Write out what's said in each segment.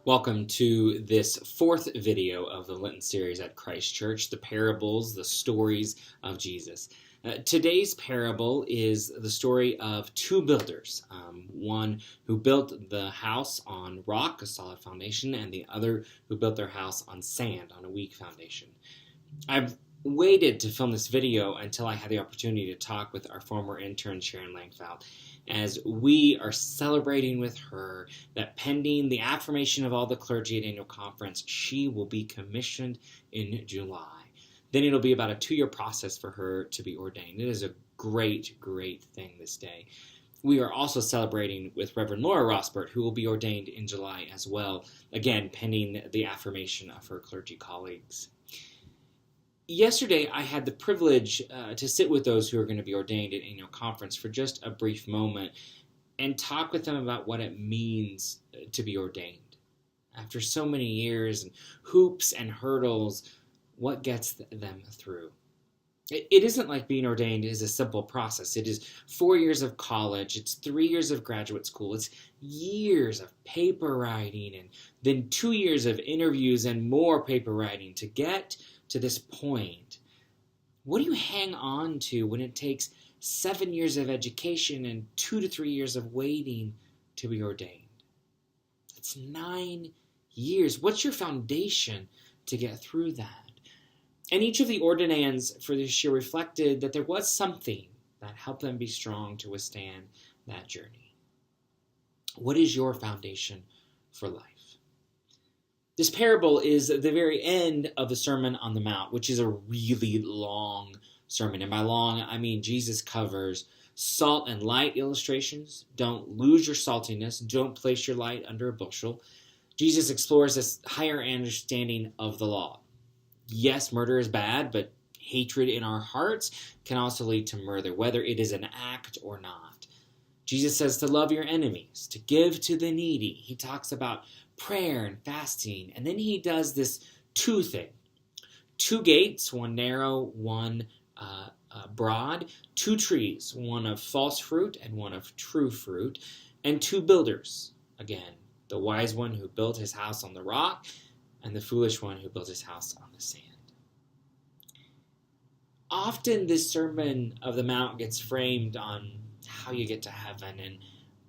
Welcome to this fourth video of the Lenten series at Christ Church, the parables, the stories of Jesus. Today's parable is the story of two builders, one who built the house on rock, a solid foundation, and the other who built their house on sand, on a weak foundation. I've waited to film this video until I had the opportunity to talk with our former intern, Sharon Langfeld, as we are celebrating with her that pending the affirmation of all the clergy at annual conference, she will be commissioned in July. Then it'll be about a 2-year process for her to be ordained. It is a great, great thing this day. We are also celebrating with Reverend Laura Rosbert, who will be ordained in July as well, again, pending the affirmation of her clergy colleagues. Yesterday, I had the privilege to sit with those who are going to be ordained at annual conference for just a brief moment and talk with them about what it means to be ordained. After so many years and hoops and hurdles, what gets them through? It isn't like being ordained is a simple process. It is 4 years of college, it's 3 years of graduate school, it's years of paper writing, and then 2 years of interviews and more paper writing to get to this point. What do you hang on to when it takes 7 years of education and 2 to 3 years of waiting to be ordained? It's 9 years. What's your foundation to get through that? And each of the ordinands for this year reflected that there was something that helped them be strong to withstand that journey. What is your foundation for life? This parable is the very end of the Sermon on the Mount, which is a really long sermon. And by long, I mean Jesus covers salt and light illustrations. Don't lose your saltiness. Don't place your light under a bushel. Jesus explores this higher understanding of the law. Yes, murder is bad, but hatred in our hearts can also lead to murder, whether it is an act or not. Jesus says to love your enemies, to give to the needy. He talks about prayer and fasting, and then he does this two thing. 2 gates, one narrow, one broad, 2 trees, one of false fruit and one of true fruit, and 2 builders. Again, the wise one who built his house on the rock, and the foolish one who built his house on the sand. Often this Sermon of the Mount gets framed on how you get to heaven, and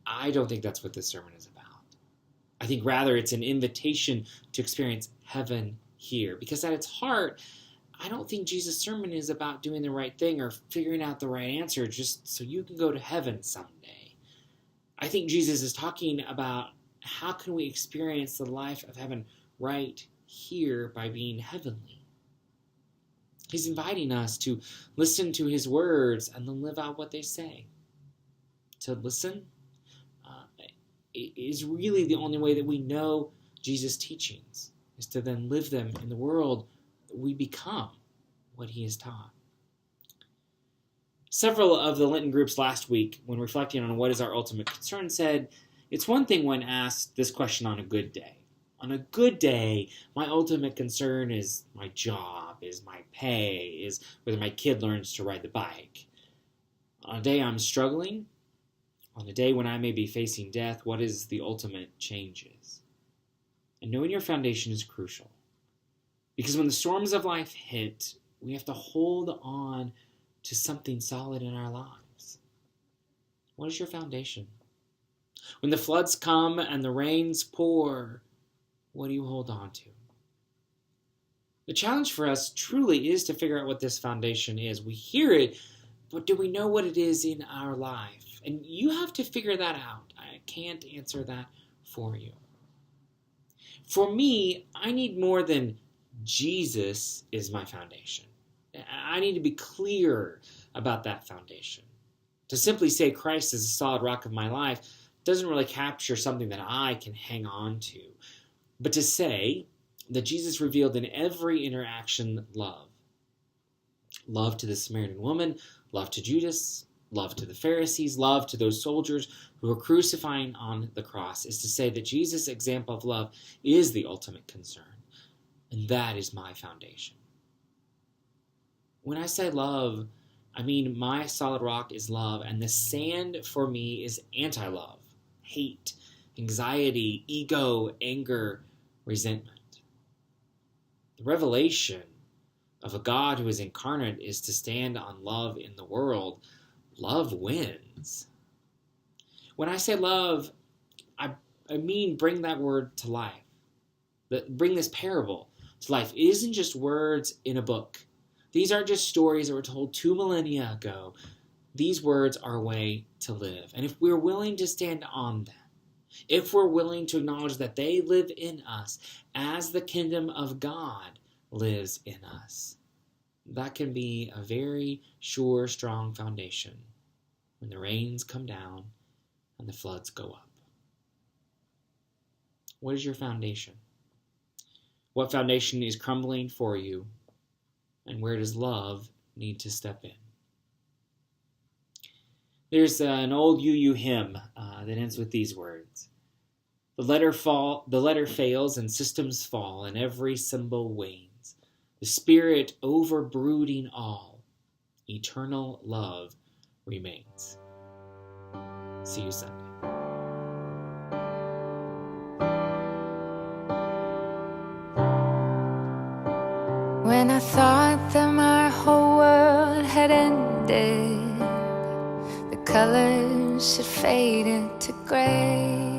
I don't think that's what this sermon is about. I think rather it's an invitation to experience heaven here, because at its heart, I don't think Jesus' sermon is about doing the right thing or figuring out the right answer just so you can go to heaven someday. I think Jesus is talking about how can we experience the life of heaven right here by being heavenly. He's inviting us to listen to his words and then live out what they say. To listen is really the only way that we know Jesus' teachings, is to then live them in the world. We become what he has taught. Several of the Lenten groups last week, when reflecting on what is our ultimate concern, said, it's one thing when asked this question on a good day. On a good day, my ultimate concern is my job, is my pay, is whether my kid learns to ride the bike. On a day I'm struggling, on a day when I may be facing death, what is the ultimate changes? And knowing your foundation is crucial. Because when the storms of life hit, we have to hold on to something solid in our lives. What is your foundation? When the floods come and the rains pour, what do you hold on to? The challenge for us truly is to figure out what this foundation is. We hear it, but do we know what it is in our life? And you have to figure that out. I can't answer that for you. For me, I need more than Jesus is my foundation. I need to be clear about that foundation. To simply say Christ is a solid rock of my life doesn't really capture something that I can hang on to. But to say that Jesus revealed in every interaction love. Love to the Samaritan woman, love to Judas, love to the Pharisees, love to those soldiers who were crucifying on the cross, is to say that Jesus' example of love is the ultimate concern. And that is my foundation. When I say love, I mean my solid rock is love, and the sand for me is anti-love, hate, anxiety, ego, anger, resentment. The revelation of a God who is incarnate is to stand on love in the world. Love wins. When I say love, I mean bring that word to life. Bring this parable to life. It isn't just words in a book. These aren't just stories that were told 2 millennia ago. These words are a way to live. And if we're willing to stand on them, if we're willing to acknowledge that they live in us as the kingdom of God lives in us, that can be a very sure, strong foundation when the rains come down and the floods go up. What is your foundation? What foundation is crumbling for you? And where does love need to step in? There's an old UU hymn that ends with these words. The letter fails and systems fall and every symbol wanes. The Spirit overbrooding all, eternal love remains. See you Sunday. When I thought that my whole world had ended, the colors had faded to gray.